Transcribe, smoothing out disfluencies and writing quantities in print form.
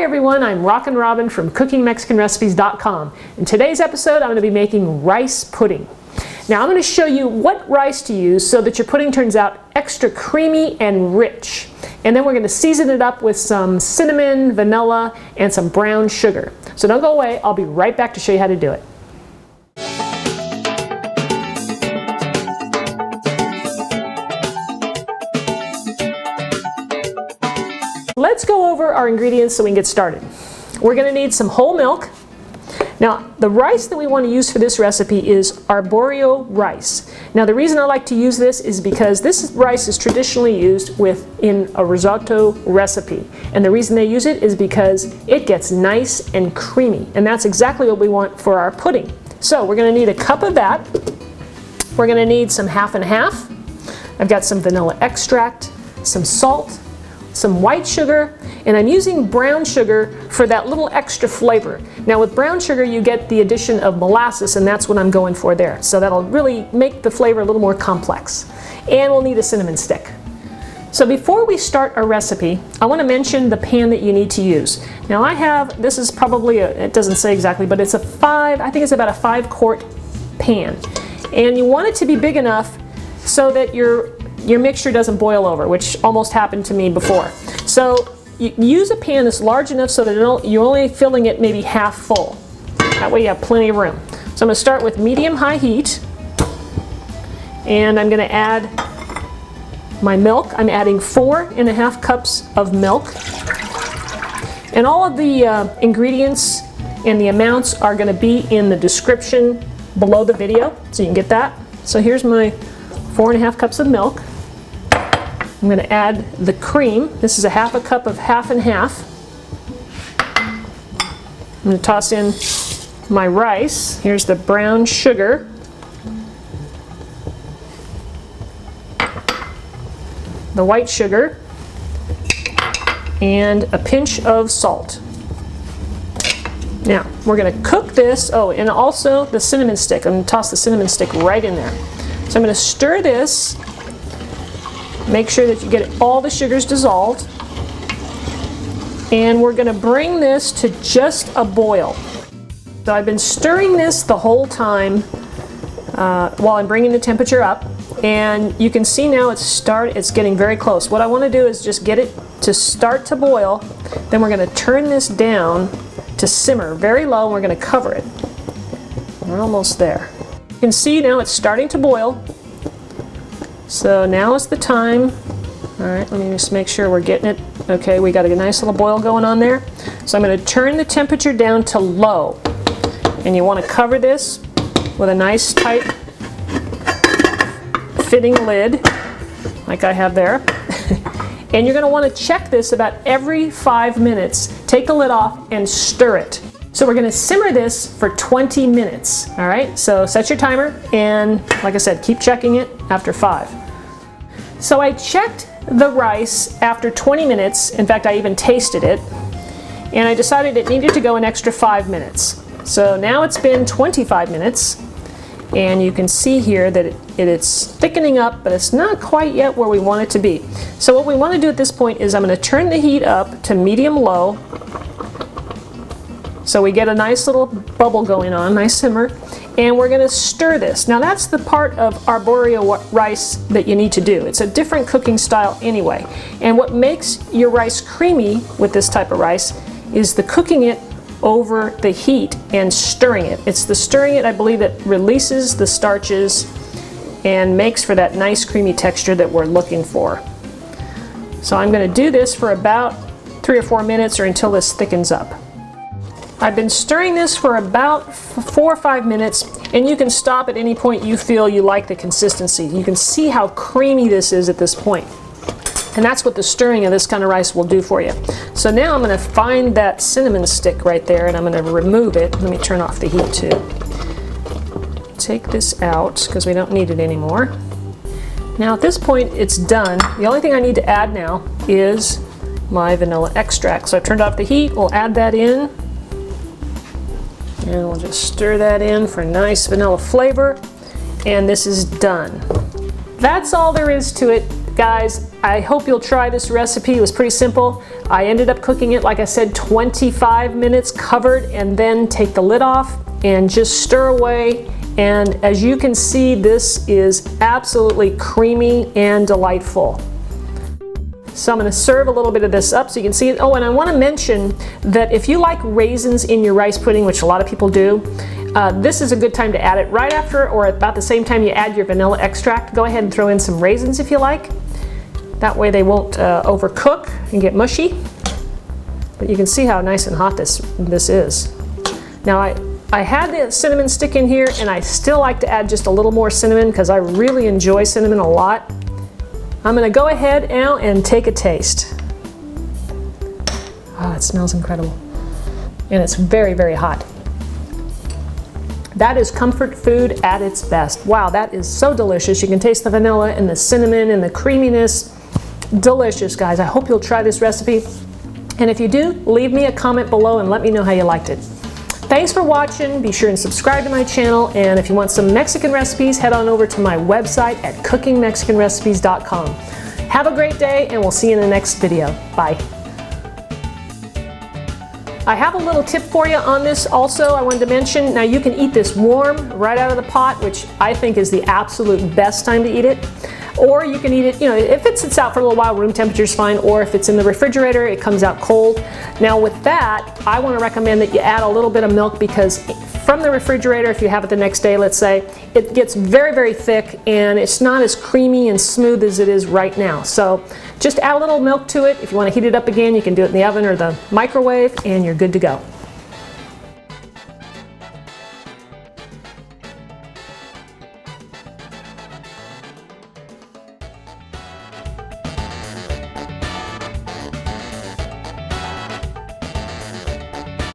Hi everyone, I'm Rockin' Robin from CookingMexicanRecipes.com. In today's episode, I'm going to be making rice pudding. Now I'm going to show you what rice to use so that your pudding turns out extra creamy and rich. And then we're going to season it up with some cinnamon, vanilla, and some brown sugar. So don't go away, I'll be right back to show you how to do it. Let's go over our ingredients so we can get started. We're going to need some whole milk. Now, the rice that we want to use for this recipe is arborio rice. Now, the reason I like to use this is because this rice is traditionally used in a risotto recipe. And the reason they use it is because it gets nice and creamy. And that's exactly what we want for our pudding. So we're going to need a cup of that. We're going to need some half and half. I've got some vanilla extract, some salt, some white sugar, and I'm using brown sugar for that little extra flavor. Now with brown sugar you get the addition of molasses, and that's what I'm going for there. So that'll really make the flavor a little more complex. And we'll need a cinnamon stick. So before we start our recipe, I want to mention the pan that you need to use. Now I have, this is probably it doesn't say exactly, but it's I think it's about a 5-quart pan. And you want it to be big enough so that your mixture doesn't boil over, which almost happened to me before. So you use a pan that's large enough so that you're only filling it maybe half full. That way you have plenty of room. So I'm going to start with medium-high heat, and I'm going to add my milk. I'm adding 4.5 cups of milk. And all of the ingredients and the amounts are going to be in the description below the video, so you can get that. So here's my 4.5 cups of milk. I'm going to add the cream. This is a half a cup of half and half. I'm going to toss in my rice. Here's the brown sugar. The white sugar. And a pinch of salt. Now, we're going to cook this. Oh, and also the cinnamon stick. I'm going to toss the cinnamon stick right in there. So I'm going to stir this. Make sure that you get all the sugars dissolved. And we're going to bring this to just a boil. So I've been stirring this the whole time while I'm bringing the temperature up. And you can see now it's getting very close. What I want to do is just get it to start to boil. Then we're going to turn this down to simmer very low, and we're going to cover it. We're almost there. You can see now it's starting to boil. So now is the time. All right, let me just make sure we're getting it. Okay, we got a nice little boil going on there. So I'm going to turn the temperature down to low. And you want to cover this with a nice tight fitting lid, like I have there. And you're going to want to check this about every 5 minutes. Take the lid off and stir it. So we're going to simmer this for 20 minutes. All right, so set your timer, and like I said, keep checking it after 5. So I checked the rice after 20 minutes. In fact, I even tasted it, and I decided it needed to go an extra 5 minutes. So now it's been 25 minutes, and you can see here that it's thickening up, but it's not quite yet where we want it to be. So what we want to do at this point is I'm going to turn the heat up to medium-low, so we get a nice little bubble going on, nice simmer, and we're going to stir this. Now that's the part of arborio rice that you need to do. It's a different cooking style anyway. And what makes your rice creamy with this type of rice is the cooking it over the heat and stirring it. It's the stirring it, I believe, that releases the starches and makes for that nice creamy texture that we're looking for. So I'm going to do this for about 3 or 4 minutes, or until this thickens up. I've been stirring this for about 4 or 5 minutes, and you can stop at any point you feel you like the consistency. You can see how creamy this is at this point. And that's what the stirring of this kind of rice will do for you. So now I'm going to find that cinnamon stick right there, and I'm going to remove it. Let me turn off the heat too. Take this out because we don't need it anymore. Now at this point it's done. The only thing I need to add now is my vanilla extract. So I've turned off the heat. We'll add that in. And we'll just stir that in for nice vanilla flavor. And this is done. That's all there is to it, guys. I hope you'll try this recipe. It was pretty simple. I ended up cooking it, like I said, 25 minutes covered, and then take the lid off and just stir away. And as you can see, this is absolutely creamy and delightful. So I'm going to serve a little bit of this up so you can see it. Oh, and I want to mention that if you like raisins in your rice pudding, which a lot of people do, this is a good time to add it right after or about the same time you add your vanilla extract. Go ahead and throw in some raisins if you like. That way they won't overcook and get mushy. But you can see how nice and hot this is. Now I had the cinnamon stick in here, and I still like to add just a little more cinnamon because I really enjoy cinnamon a lot. I'm going to go ahead now and take a taste. Oh, it smells incredible. And it's very, very hot. That is comfort food at its best. Wow, that is so delicious. You can taste the vanilla and the cinnamon and the creaminess. Delicious, guys. I hope you'll try this recipe. And if you do, leave me a comment below and let me know how you liked it. Thanks for watching. Be sure and subscribe to my channel. And if you want some Mexican recipes, head on over to my website at cookingmexicanrecipes.com. Have a great day, and we'll see you in the next video. Bye. I have a little tip for you on this also I wanted to mention. Now you can eat this warm right out of the pot, which I think is the absolute best time to eat it. Or you can eat it, if it sits out for a little while, room temperature is fine, or if it's in the refrigerator, it comes out cold. Now with that, I want to recommend that you add a little bit of milk, because from the refrigerator, if you have it the next day, let's say, it gets very, very thick and it's not as creamy and smooth as it is right now. So just add a little milk to it. If you want to heat it up again, you can do it in the oven or the microwave, and you're good to go.